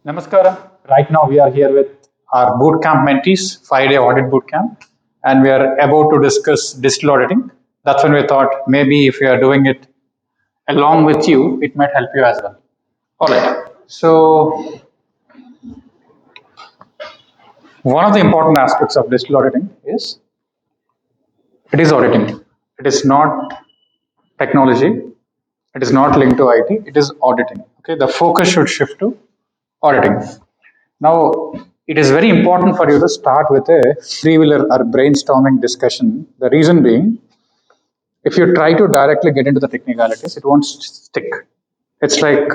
Namaskaram. Right now we are here with our bootcamp mentees, 5-day audit bootcamp, and we are about to discuss digital auditing. That's when we thought maybe if we are doing it along with you, it might help you as well. All right. So one of the important aspects of digital auditing is it is auditing. It is not technology. It is not linked to IT. It is auditing. Okay. The focus should shift to auditing. Now, it is very important for you to start with a freewheeler or brainstorming discussion. The reason being, if you try to directly get into the technicalities, it won't stick. It's like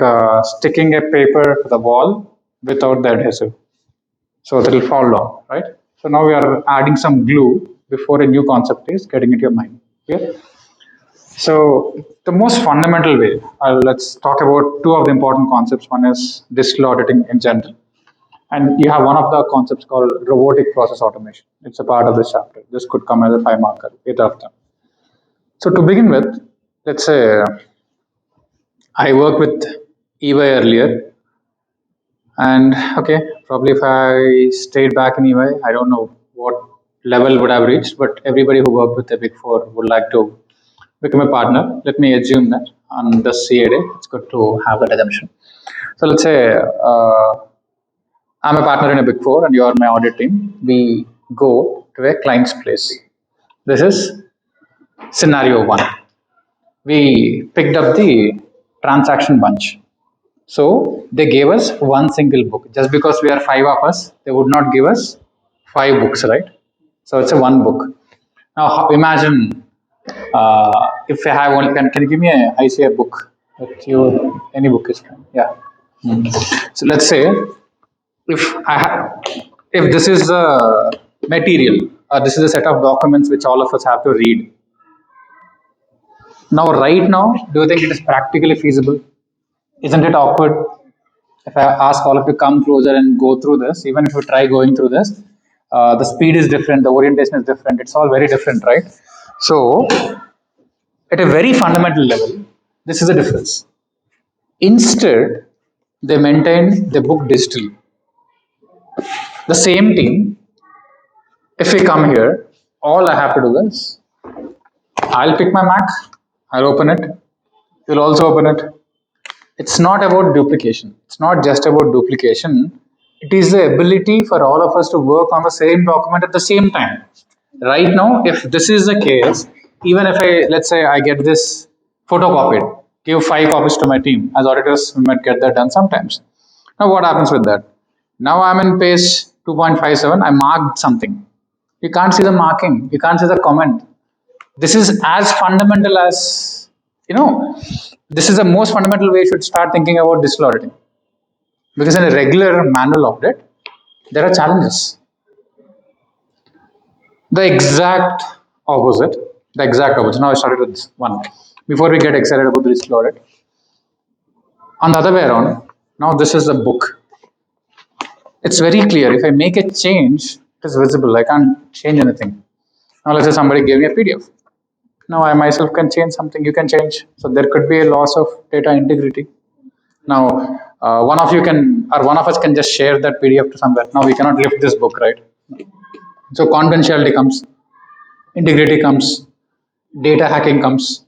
sticking a paper to the wall without the adhesive. So that will fall down, right? So now we are adding some glue before a new concept is getting into your mind. Okay? So the most fundamental way, let's talk about two of the important concepts. One is digital auditing in general. And you have one of the concepts called robotic process automation. It's a part of this chapter. This could come as a 5-marker, either of them. So to begin with, let's say I worked with EY earlier. And okay, probably if I stayed back in EY, I don't know what level would have reached, but everybody who worked with the Big Four would like to become a partner. Let me assume that on the CA day, it's good to have that assumption. So let's say I'm a partner in a Big Four and you are my audit team. We go to a client's place. This is scenario one. We picked up the transaction bunch. So they gave us one single book. Just because we are 5 of us, they would not give us 5 books, right? So it's a one book. Now imagine if I have only, can you give me a ICI book? That you, any book is fine. Yeah. So let's say if this is a material or this is a set of documents which all of us have to read. Now, right now, do you think it is practically feasible? Isn't it awkward if I ask all of you to come closer and go through this? Even if you try going through this, the speed is different, the orientation is different. It's all very different, right? So, at a very fundamental level, this is a difference. Instead, they maintain the book digitally. The same team, if we come here, all I have to do is I'll pick my Mac, I'll open it, you'll also open it. It's not about duplication. It's not just about duplication. It is the ability for all of us to work on the same document at the same time. Right now, if this is the case, even if let's say I get this photocopied, give 5 copies to my team, as auditors, we might get that done sometimes. Now, what happens with that? Now I'm in page 2.57, I marked something. You can't see the marking, you can't see the comment. This is as fundamental as, this is the most fundamental way you should start thinking about digital auditing. Because in a regular manual audit, there are challenges. The exact opposite. Now I started with this one. Before we get excited about the digital audit. On the other way around, now this is a book. It's very clear. If I make a change, it is visible. I can't change anything. Now let's say somebody gave me a PDF. Now I myself can change something, you can change. So there could be a loss of data integrity. Now one of us can just share that PDF to somewhere. Now we cannot lift this book, right? So confidentiality comes, integrity comes, data hacking comes.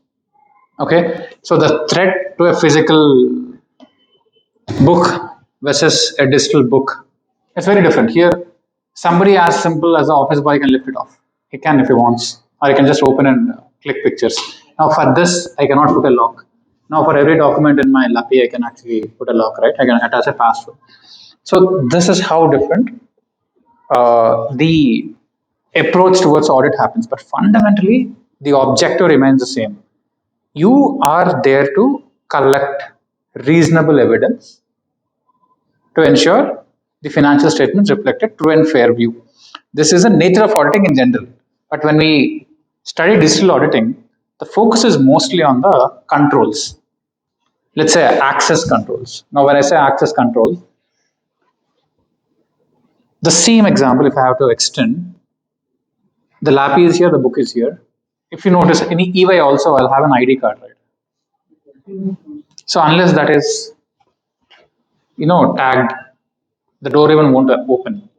Okay, so the threat to a physical book versus a digital book is very different. Here, somebody as simple as the office boy can lift it off. He can if he wants, or he can just open and click pictures. Now for this, I cannot put a lock. Now for every document in my LAPI, I can actually put a lock, right? I can attach a password. So this is how different the approach towards audit happens. But fundamentally, the objective remains the same. You are there to collect reasonable evidence to ensure the financial statements reflect a true and fair view. This is the nature of auditing in general. But when we study digital auditing, the focus is mostly on the controls. Let's say access controls. Now, when I say access controls, the same example, if I have to extend, the LAPI is here, the book is here. If you notice, in EY also, I'll have an ID card, right? So unless that is, tagged The door even won't open.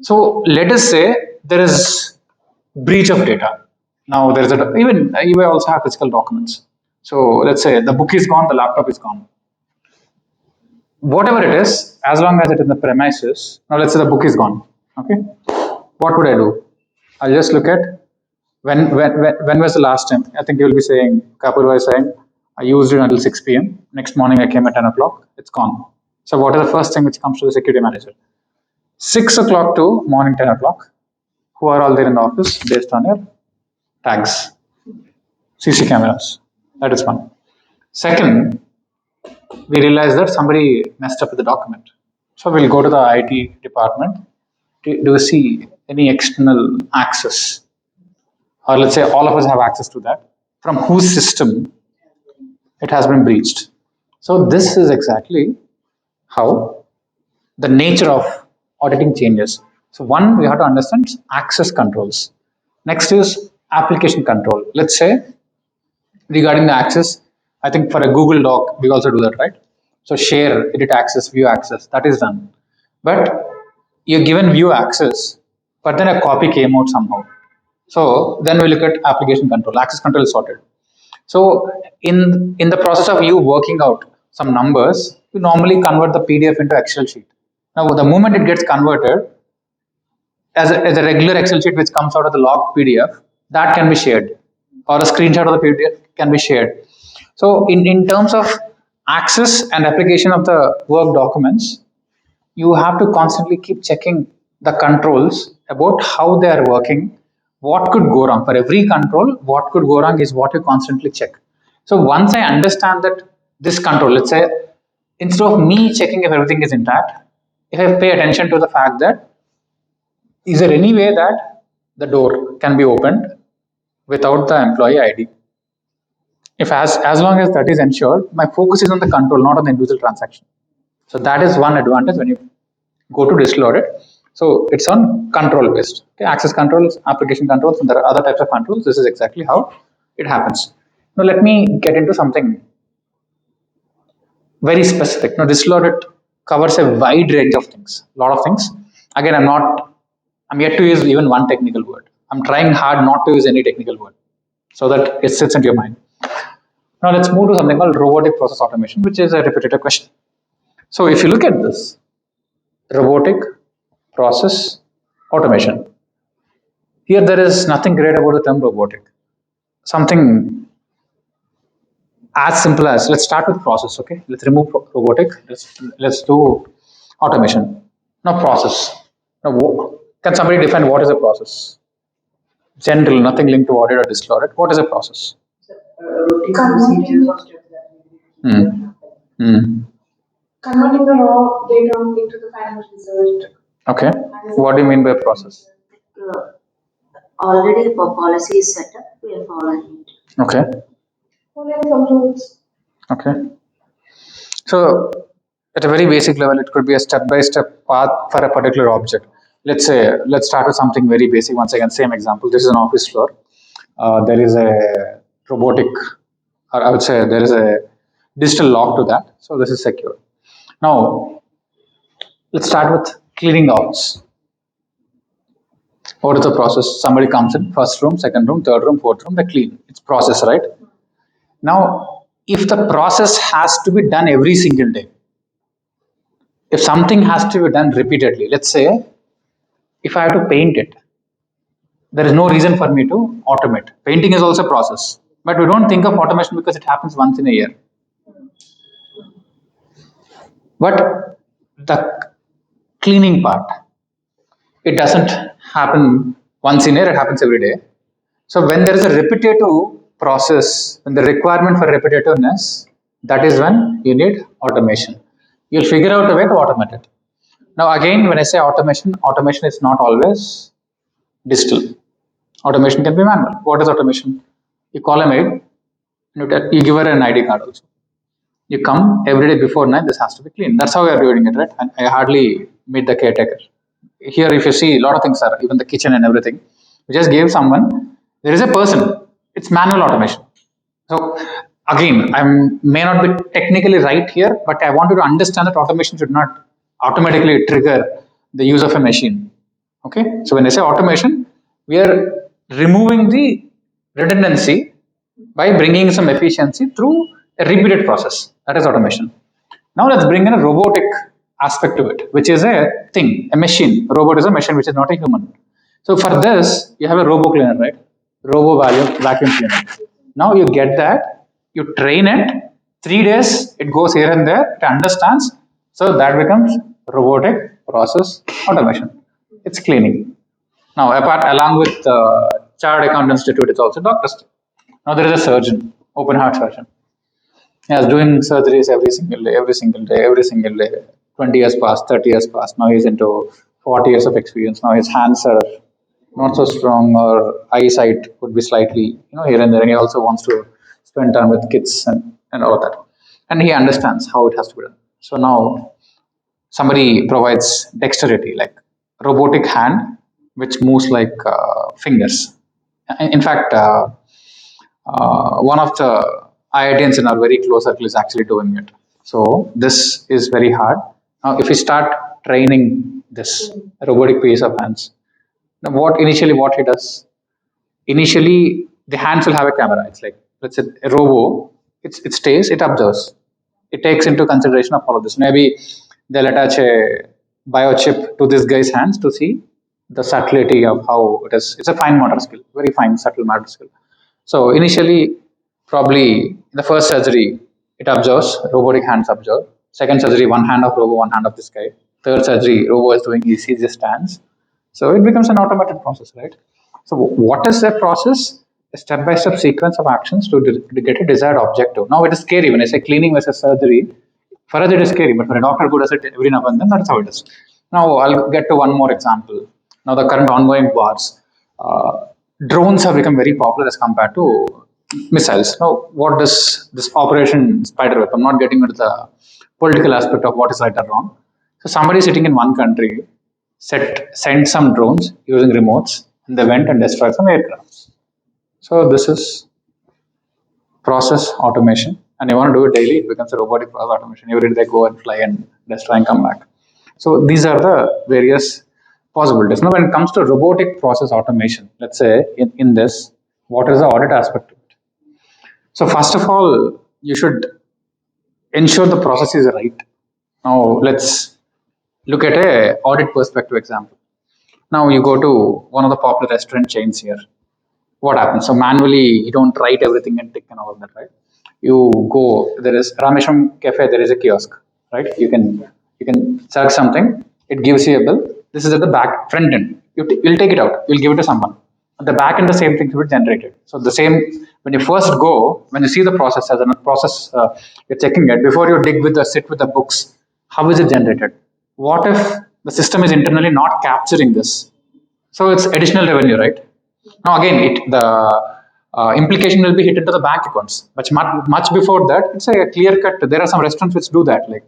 So let us say there is breach of data. Now there is even you also have physical documents. So let's say the book is gone, the laptop is gone. Whatever it is, as long as it is in the premises. Now let's say the book is gone. Okay, what would I do? I'll just look at when was the last time. I think you will be saying, Kapur was saying, I used it until 6 p.m. Next morning I came at 10 o'clock. It's gone. So what is the first thing which comes to the security manager? 6 o'clock to morning 10 o'clock. Who are all there in the office based on your tags, CC cameras. That is one. Second, we realize that somebody messed up with the document. So we'll go to the IT department. Do you see any external access? Or let's say all of us have access to that. From whose system it has been breached. So this is exactly how the nature of auditing changes. So one, we have to understand access controls. Next is application control. Let's say regarding the access, I think for a Google Doc, we also do that, right? So share, edit access, view access, that is done. But you're given view access, but then a copy came out somehow. So then we look at application control, access control is sorted. So in the process of you working out some numbers, you normally convert the PDF into Excel sheet. Now the moment it gets converted as a regular Excel sheet which comes out of the logged PDF, that can be shared, or a screenshot of the PDF can be shared. So in terms of access and application of the work documents, you have to constantly keep checking the controls about how they are working, what could go wrong. For every control, what could go wrong is what you constantly check. So once I understand that this control, let's say, instead of me checking if everything is intact, if I pay attention to the fact that is there any way that the door can be opened without the employee ID? If as long as that is ensured, my focus is on the control, not on the individual transaction. So that is one advantage when you go to digital audit. So it's on control based. Okay, access controls, application controls, and there are other types of controls. This is exactly how it happens. Now let me get into something very specific. Now digital audit covers a wide range of things, a lot of things. Again, I'm yet to use even one technical word. I'm trying hard not to use any technical word so that it sits into your mind. Now let's move to something called robotic process automation, which is a repetitive question. So if you look at this, robotic process automation. Here there is nothing great about the term robotic. Something as simple as, let's start with process, okay? Let's remove robotic, let's do automation. Now process. Now, can somebody define what is a process? General, nothing linked to audit or digital audit. What is a process? Converting the raw data into the final result. Okay. What do you mean by process? Already for policy is set up, we are following it. Okay. Following some rules. Okay. So at a very basic level, it could be a step-by-step path for a particular object. Let's start with something very basic. Once again, same example. This is an office floor. There is a robotic, or I would say there is a digital lock to that. So this is secure. Now, let's start with cleaning the office. What is the process? Somebody comes in, first room, second room, third room, fourth room, they clean. It's process, right? Now, if the process has to be done every single day, if something has to be done repeatedly, let's say, if I have to paint it, there is no reason for me to automate. Painting is also a process, but we don't think of automation because it happens once in a year. But the cleaning part, it doesn't happen once in a year, it happens every day. So when there is a repetitive process, when the requirement for repetitiveness, that is when you need automation. You'll figure out a way to automate it. Now again, when I say automation, automation is not always digital. Automation can be manual. What is automation? You call a maid, you give her an ID card also. You come every day before 9, this has to be clean. That's how we are doing it, right? And I hardly meet the caretaker. Here, if you see, a lot of things are, even the kitchen and everything. We just gave someone, there is a person. It's manual automation. So again, I may not be technically right here, but I want you to understand that automation should not automatically trigger the use of a machine. Okay, so when I say automation, we are removing the redundancy by bringing some efficiency through a repeated process. That is automation. Now let's bring in a robotic aspect to it, which is a thing, a machine. A robot is a machine which is not a human. So for this, you have a robo cleaner, right? Robo vacuum cleaner. Now you get that, you train it, 3 days, it goes here and there, it understands. So that becomes robotic process automation. It's cleaning. Now, apart along with Chartered Accountant Institute, it's also doctors. Now there is a surgeon, open heart surgeon. He was doing surgeries every single day, every single day, every single day. 20 years passed, 30 years passed. Now he's into 40 years of experience. Now his hands are not so strong, or eyesight would be slightly, here and there. And he also wants to spend time with kids and all of that. And he understands how it has to be done. So now somebody provides dexterity, like robotic hand, which moves like fingers. In fact, one of the IITians in our very close circle is actually doing it. So this is very hard. Now, if we start training this robotic piece of hands, now what he does? Initially, the hands will have a camera. It's like, let's say a robo. It stays, it observes, it takes into consideration of all of this. Maybe they'll attach a biochip to this guy's hands to see the subtlety of how it is. It's a fine motor skill, very fine, subtle motor skill. So initially, probably in the first surgery, it observes, robotic hands observe. Second surgery, one hand of robo, one hand of this guy. Third surgery, robo is doing ECG, just stands. So it becomes an automated process, right? So what is the process? A step-by-step sequence of actions to get a desired objective. Now it is scary when I say cleaning versus surgery. For us it is scary, but for a doctor who does it every now and then, that's how it is. Now I'll get to one more example. Now the current ongoing wars, drones have become very popular as compared to missiles. Now what does this Operation Spiderweb? I'm not getting into the political aspect of what is right or wrong. So somebody sitting in one country sent some drones using remotes, and they went and destroyed some aircrafts. So this is process automation, and you want to do it daily, it becomes a robotic process automation. Every day they go and fly and destroy and come back. So these are the various possibilities. Now when it comes to robotic process automation, let's say in this, what is the audit aspect to it? So first of all, you should ensure the process is right. Now let's look at a audit perspective example. Now you go to one of the popular restaurant chains here. What happens? So manually, you don't write everything and tick and all of that, right? You go, there is Ramesham Cafe, there is a kiosk, right? You can search something, it gives you a bill. This is at the back, front end. You'll take it out, you'll give it to someone. At the back end, the same thing will be generated. So the same, when you first go, when you see the process as a process, you're checking it, before you sit with the books, how is it generated? What if the system is internally not capturing this? So it's additional revenue, right? Now again, the implication will be hit into the bank accounts. But much before that, it's a clear cut. There are some restaurants which do that. Like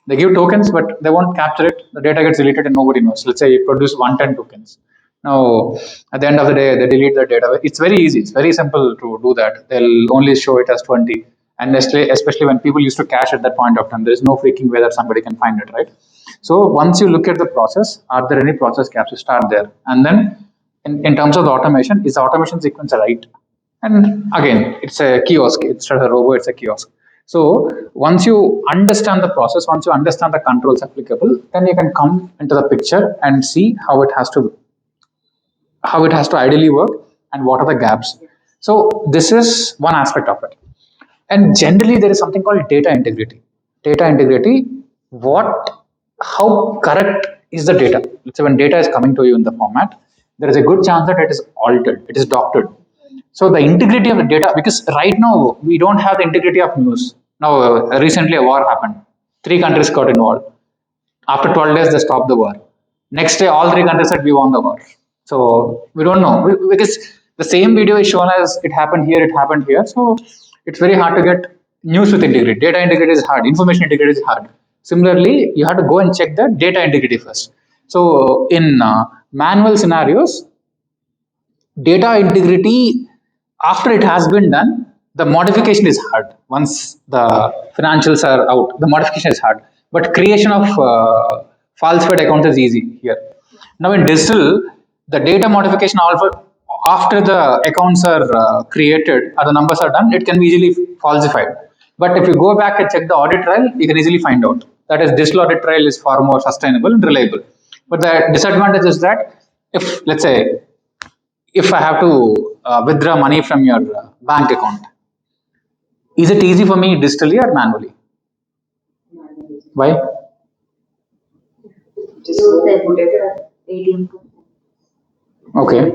they give tokens, but they won't capture it. The data gets deleted and nobody knows. Let's say you produce 110 tokens. Now, at the end of the day, they delete the data. It's very easy. It's very simple to do that. They'll only show it as 20. And especially when people used to cash at that point of time, there is no freaking way that somebody can find it, right? So once you look at the process, are there any process gaps? You start there. And then in terms of the automation, is the automation sequence right? And again, it's a kiosk. It's not a robot, it's a kiosk. So once you understand the process, once you understand the controls applicable, then you can come into the picture and see how it has to ideally work and what are the gaps. So this is one aspect of it. And generally, there is something called data integrity. Data integrity, how correct is the data? Let's say when data is coming to you in the format, there is a good chance that it is altered, it is doctored. So the integrity of the data, because right now we don't have the integrity of news. Now recently a war happened. 3 countries got involved. After 12 days, they stopped the war. Next day, all 3 countries said we won the war. So we don't know, because the same video is shown as it happened here, it happened here. So it's very hard to get news with integrity. Data integrity is hard. Information integrity is hard. Similarly, you have to go and check the data integrity first. So in manual scenarios, data integrity, after it has been done, the modification is hard. Once the financials are out, the modification is hard. But creation of falsified accounts is easy here. Now in digital, the data modification after the accounts are created or the numbers are done, it can be easily falsified. But if you go back and check the audit trail, you can easily find out. That is, digital audit trail is far more sustainable and reliable. But the disadvantage is that if, let's say, if I have to withdraw money from your bank account, is it easy for me digitally or manually? Why? Just put it ATM. Okay.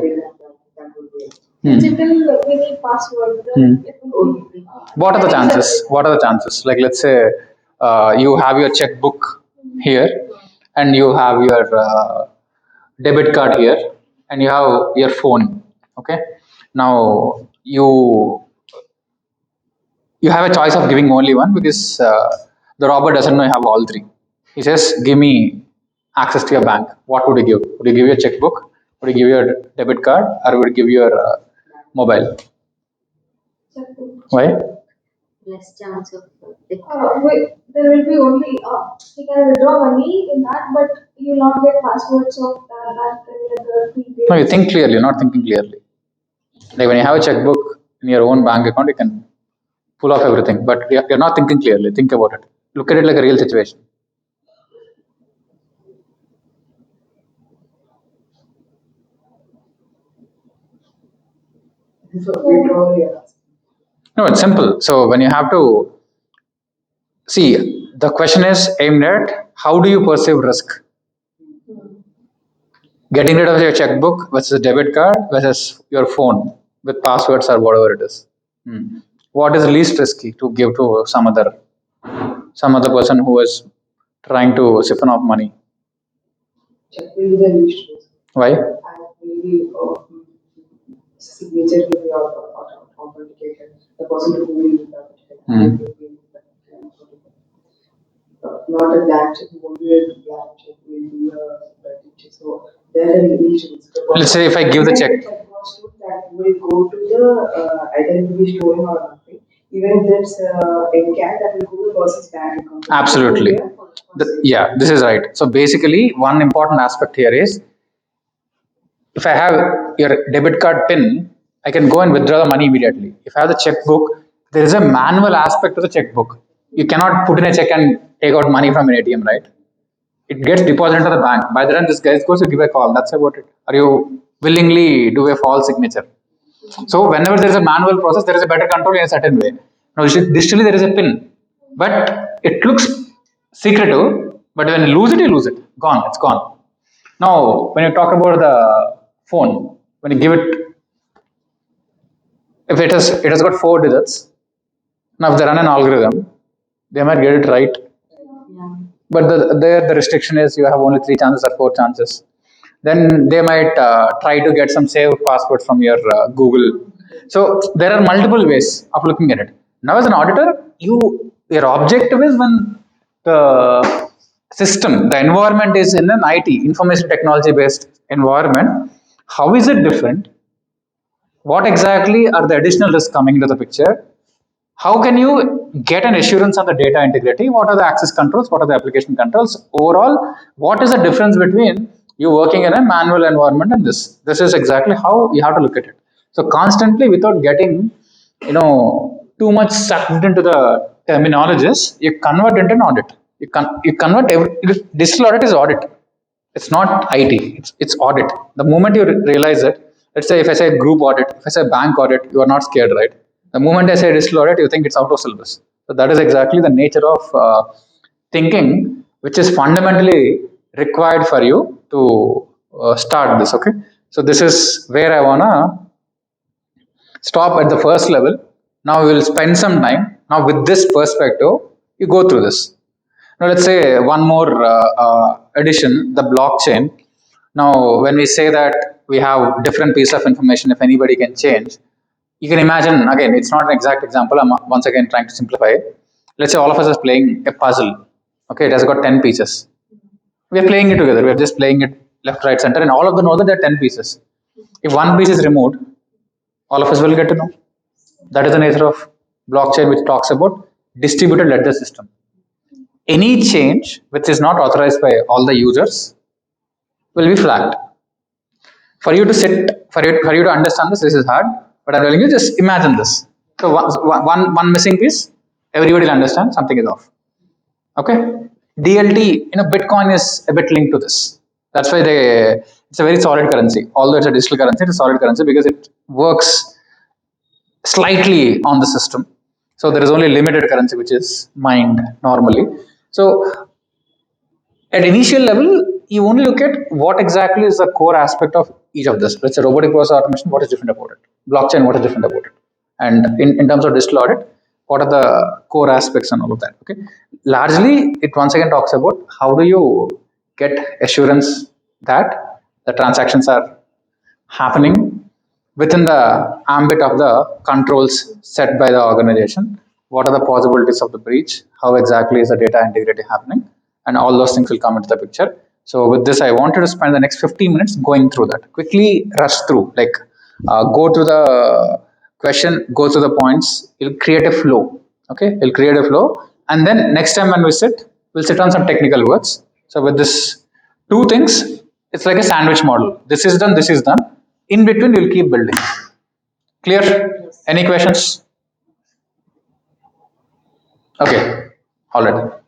Digital, we need password. It will be, What are the chances? What are the chances? Like, let's say you have your checkbook here, and you have your debit card here, and you have your phone. Okay. Now you have a choice of giving only one because the robber doesn't know you have all three. He says, "Give me access to your bank." What would you give? Would you give your checkbook? Would you give your debit card, or would you give your mobile? Why? Less chance of there will be only you can withdraw money in that, but you will not get passwords of that No, you think clearly. You're not thinking clearly. Like when you have a checkbook in your own bank account, you can pull off everything, but you're not thinking clearly. Think about it. Look at it like a real situation. No, it's simple. So when you have to see, the question is aimed at how do you perceive risk? Getting rid of your checkbook versus a debit card versus your phone with passwords or whatever it is. What is least risky to give to some other person who is trying to siphon off money? Check will be the least risk. Why? And maybe signature will be authenticated. The person to whom you not a blank check, won't be a blank check, will be a check. So there are least risk. Let's say if I give the check. That will go to the identity storing or nothing. Even if that's in CAD, that will go to the person's bank account. Absolutely. Yeah, this is right. So basically, one important aspect here is if I have your debit card PIN, I can go and withdraw the money immediately. If I have the checkbook, there is a manual aspect to the checkbook. You cannot put in a check and take out money from an ATM, right? It gets deposited to the bank. By the time this guy goes to give a call, that's about it. Or you willingly do a false signature. So whenever there is a manual process, there is a better control in a certain way. Now digitally there is a PIN, but it looks secretive. But when you lose it, gone. It's gone. Now when you talk about the phone, when you give it, if it has got 4 digits. Now if they run an algorithm, they might get it right. But the restriction is you have only 3 chances or 4 chances. Then they might try to get some saved password from your Google. So there are multiple ways of looking at it. Now as an auditor, your objective is when the system, the environment is in an IT, information technology based environment, how is it different? What exactly are the additional risks coming into the picture? How can you get an assurance on the data integrity? What are the access controls? What are the application controls? Overall, what is the difference between you working in a manual environment and this? This is exactly how you have to look at it. So constantly, without getting, too much sucked into the terminologies, you convert into an audit. You convert digital audit is audit. It's not IT. It's audit. The moment you realize it, let's say if I say group audit, if I say bank audit, you are not scared, right? The moment I say digital audit, you think it's out of syllabus. So that is exactly the nature of thinking, which is fundamentally required for you to start this. Okay. So this is where I wanna stop at the first level. Now we will spend some time. Now with this perspective, you go through this. Now let's say one more addition, the blockchain. Now when we say that we have different piece of information, if anybody can change, you can imagine, again, it's not an exact example. I'm once again trying to simplify it. Let's say all of us are playing a puzzle. Okay, it has got 10 pieces. We are playing it together. We are just playing it left, right, center, and all of them know that there are 10 pieces. If one piece is removed, all of us will get to know. That is the nature of blockchain, which talks about distributed ledger system. any change which is not authorized by all the users will be flagged. For you to for you to understand this is hard, but I'm telling you, just imagine this. So one missing piece, everybody will understand something is off. Okay, DLT, Bitcoin is a bit linked to this. That's why it's a very solid currency. Although it's a digital currency, it's a solid currency because it works slightly on the system. So there is only limited currency which is mined normally. So at initial level, you only look at what exactly is the core aspect of each of this. Let's say robotic process automation, what is different about it? Blockchain, what is different about it? And in terms of digital audit, what are the core aspects and all of that? Okay. Largely, it once again talks about how do you get assurance that the transactions are happening within the ambit of the controls set by the organization. What are the possibilities of the breach? How exactly is the data integrity happening? And all those things will come into the picture. So with this, I wanted to spend the next 15 minutes going through that. Quickly rush through, like go through the question, go through the points. It'll create a flow. Okay, it'll create a flow. And then next time when we sit, we'll sit on some technical words. So with this two things, it's like a sandwich model. This is done, this is done. In between, you'll keep building. Clear? Yes. Any questions? Okay, all right.